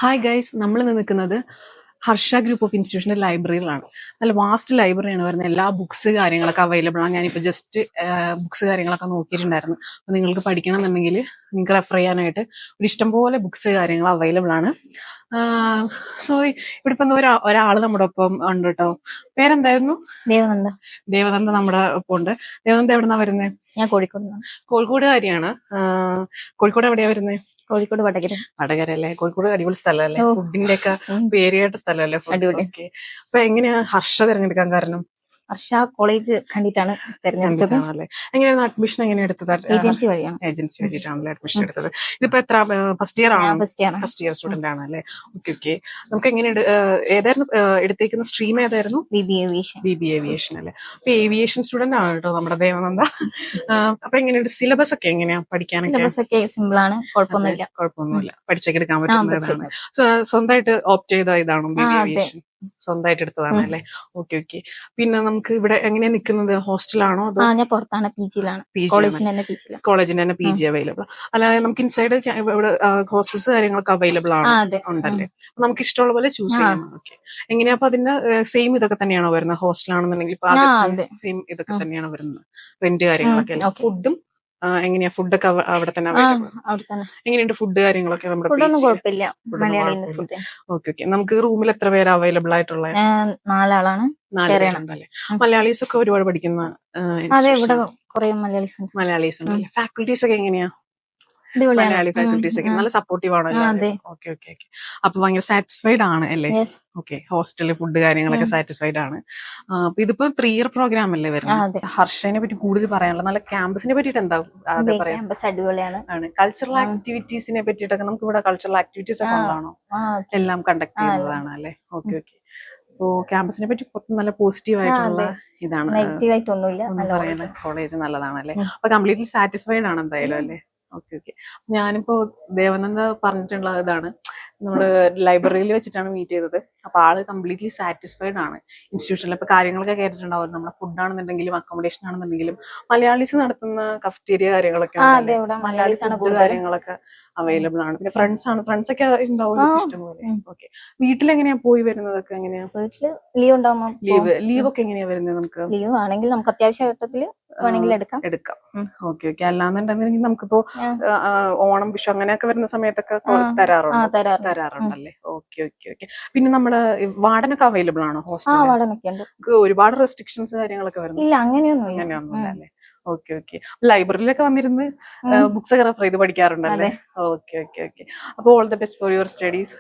Hi guys, നമ്മൾ ഇന്ന് നിൽക്കുന്നത് ഹർഷ ഗ്രൂപ്പ് ഓഫ് ഇൻസ്റ്റിറ്റ്യൂഷൻ്റെ ലൈബ്രറിയിലാണ്. നല്ല വാസ്റ്റ് ലൈബ്രറിയാണ് വരുന്നത്. എല്ലാ ബുക്സ് കാര്യങ്ങളൊക്കെ അവൈലബിൾ ആണ്. ഞാനിപ്പോൾ ജസ്റ്റ് ബുക്സ് കാര്യങ്ങളൊക്കെ നോക്കിയിട്ടുണ്ടായിരുന്നു. അപ്പോൾ നിങ്ങൾക്ക് പഠിക്കണം എന്നുണ്ടെങ്കിൽ നിങ്ങൾക്ക് റെഫർ ചെയ്യാനായിട്ട് ഒരു ഇഷ്ടംപോലെ ബുക്സ് കാര്യങ്ങൾ അവൈലബിൾ ആണ്. സോ ഇവിടെ ഇപ്പം ഒരാൾ നമ്മുടെ ഒപ്പം ഉണ്ട് കേട്ടോ. പേരെന്തായിരുന്നു? ദേവനന്ദ. ദേവനന്ദ നമ്മുടെ ഒപ്പം ഉണ്ട്. ദേവനന്ദ എവിടെന്നാ വരുന്നത്? ഞാൻ കോഴിക്കോട്. കോഴിക്കോടുകാരിയാണ്. കോഴിക്കോട് എവിടെയാ വരുന്നത്? കോഴിക്കോട് വടകര. വടകര അല്ലേ? കോഴിക്കോട് അടിപൊളി സ്ഥലമല്ലേ? ഫുഡിന്റെ ഒക്കെ പേരിയായിട്ട് സ്ഥലമല്ലേ? അടിപൊളി. അപ്പൊ എങ്ങനെയാ ഹർഷ തിരഞ്ഞെടുക്കാൻ കാരണം? ഹർഷ കോളേജ് കണ്ടിട്ടാണ് തെരഞ്ഞെടുത്തത്. എങ്ങനെയാണ് അഡ്മിഷൻ എങ്ങനെയാ എടുത്തത്? ഏജൻസി വഴിയാണ്. ഏജൻസി വഴിയിട്ടാണല്ലേ അഡ്മിഷൻ എടുത്തത്. ഇതിപ്പോ എത്ര ഫസ്റ്റ് ഇയർ ആണോ? ഫസ്റ്റ് ഇയർ സ്റ്റുഡന്റ് ആണല്ലേ? ഓക്കെ. നമുക്ക് എങ്ങനെയുണ്ട്? ഏതായിരുന്നു എടുത്തേക്കുന്ന സ്ട്രീം? ഏതായിരുന്നു? BB ഏവിയേഷൻ അല്ലേ? അപ്പൊ ഏവിയേഷൻ സ്റ്റുഡന്റ് ആണ് കേട്ടോ നമ്മുടെ ദേവനന്ദ. അപ്പൊ എങ്ങനെയുണ്ട് സിലബസ് ഒക്കെ? എങ്ങനെയാ പഠിക്കാനൊക്കെ? സിലബസ് ഒക്കെ സിമ്പിൾ ആണ്, കുഴപ്പമൊന്നുമില്ല. പഠിച്ചൊക്കെ എടുക്കാൻ പറ്റുന്നതാണ്. സ്വന്തമായിട്ട് ഓപ്റ്റ് ചെയ്ത ഇതാണോ BB ഏവിയേഷൻ? സ്വന്തമായിട്ട് എടുത്തതാണല്ലേ? ഓക്കെ. പിന്നെ നമുക്ക് ഇവിടെ എങ്ങനെയാ നിൽക്കുന്നത്? ഹോസ്റ്റലാണോ? ഞാൻ പുറത്താണ്, PG-ലാണ്. കോളേജിന് തന്നെ PG അവൈലബിൾ. അല്ലാതെ നമുക്ക് ഇൻസൈഡ് ഇവിടെ ഹോസ്റ്റൽസ് കാര്യങ്ങളൊക്കെ അവൈലബിൾ ആണ്, ഉണ്ടല്ലേ? നമുക്ക് ഇഷ്ടമുള്ള പോലെ ചൂസ് ചെയ്യാം. ഓക്കെ. എങ്ങനെയാ? അപ്പൊ അതിന്റെ സെയിം ഇതൊക്കെ തന്നെയാണോ വരുന്നത്? ഹോസ്റ്റലാണെന്നുണ്ടെങ്കിൽ സെയിം ഇതൊക്കെ തന്നെയാണോ വരുന്നത്? റെന്റ് കാര്യങ്ങളൊക്കെ അല്ലേ? ഫുഡും എങ്ങനെയാ? ഫുഡൊക്കെ അവിടെ തന്നെ എങ്ങനെയുണ്ട്? ഫുഡ് കാര്യങ്ങളൊക്കെ നമ്മുടെ ഓക്കെ. നമുക്ക് റൂമിൽ എത്ര പേര് അവൈലബിൾ ആയിട്ടുള്ളത്? 4 ആളാണ്. മലയാളീസ് ഒക്കെ ഒരുപാട് പഠിക്കുന്ന മലയാളീസ് ഉണ്ടല്ലേ? ഫാക്കൽറ്റീസ് ഒക്കെ എങ്ങനെയാ? മലയാളി ഫാക്കൽറ്റീസ് ഒക്കെ നല്ല സപ്പോർട്ടീവ് ആണല്ലേ? ഓക്കെ. അപ്പൊ ഭയങ്കര സാറ്റിസ്ഫൈഡ് ആണ് അല്ലേ? ഓക്കെ. ഹോസ്റ്റലിൽ ഫുഡ് കാര്യങ്ങളൊക്കെ സാറ്റിസ്ഫൈഡ് ആണ്. അപ്പൊ ഇതിപ്പോ 3 ഇയർ പ്രോഗ്രാം അല്ലേ വരുന്നത്? ഹർഷനെ പറ്റി കൂടുതൽ പറയാനുള്ള നല്ല ക്യാമ്പസിനെ പറ്റിട്ട് എന്താ പറയാ? അടിപൊളിയാണ്. കൾച്ചറൽ ആക്ടിവിറ്റീസിനെ പറ്റിയിട്ടൊക്കെ നമുക്ക് ഇവിടെ കൾച്ചറൽ ആക്ടിവിറ്റീസ് ഒക്കെ ഉണ്ടാണോ? എല്ലാം കണ്ടക്ട് ചെയ്യുന്നതാണ് അല്ലേ? ഓക്കെ. അപ്പോ ക്യാമ്പസിനെ പറ്റി നല്ല പോസിറ്റീവ് ആയിട്ടുള്ള ഇതാണ് പറയുന്നത്. കോളേജ് നല്ലതാണല്ലേ? അപ്പൊ കംപ്ലീറ്റ്ലി സാറ്റിസ്ഫൈഡ് ആണ് എന്തായാലും അല്ലേ? ഓക്കെ. ഞാനിപ്പോ ദേവനന്ദ പറഞ്ഞിട്ടുള്ള ഇതാണ്, നമ്മള് ലൈബ്രറിയിൽ വെച്ചിട്ടാണ് മീറ്റ് ചെയ്തത്. അപ്പൊ ആള് കംപ്ലീറ്റ്ലി സാറ്റിസ്ഫൈഡ് ആണ് ഇൻസ്റ്റിറ്റ്യൂഷനിൽ. ഇപ്പൊ കാര്യങ്ങളൊക്കെ കേട്ടിട്ടുണ്ടാവും, നമ്മുടെ ഫുഡ് ആണെന്നുണ്ടെങ്കിലും അക്കോമഡേഷൻ ആണെന്നുണ്ടെങ്കിലും മലയാളീസ് നടത്തുന്ന കഫ്റ്റീരിയ കാര്യങ്ങളൊക്കെ മലയാളീസ് ഫുഡ് കാര്യങ്ങളൊക്കെ അവൈലബിൾ ആണ്. പിന്നെ ഫ്രണ്ട്സ് ഒക്കെ ഉണ്ടാവും ഇഷ്ടംപോലെ. ഓക്കെ. വീട്ടിലെങ്ങനെയാ പോയി വരുന്നതൊക്കെ? എങ്ങനെയാ? ലീവ് ഒക്കെ എങ്ങനെയാ വരുന്നത്? നമുക്ക് ലീവ് ആണെങ്കിൽ നമുക്ക് അത്യാവശ്യ ഘട്ടത്തിൽ എടുക്കാം. ഓക്കെ. അല്ലാന്നുണ്ടെങ്കിൽ നമുക്കിപ്പോ ഓണം, വിഷു അങ്ങനെയൊക്കെ വരുന്ന സമയത്തൊക്കെ തരാറുണ്ടല്ലേ? ഓക്കെ. പിന്നെ നമ്മുടെ വാർഡനൊക്കെ അവൈലബിൾ ആണോ ഹോസ്റ്റലിൽ? ഒരുപാട് റെസ്ട്രിക്ഷൻസ് കാര്യങ്ങളൊക്കെ വരുന്നു? ഇല്ല, അങ്ങനെയൊന്നും അല്ലേ? ഓക്കെ. ലൈബ്രറിയിലൊക്കെ വന്നിരുന്ന് ബുക്സ് ഒക്കെ റെഫർ ചെയ്ത് പഠിക്കാറുണ്ടല്ലേ? ഓക്കെ. അപ്പൊ all the best for your studies.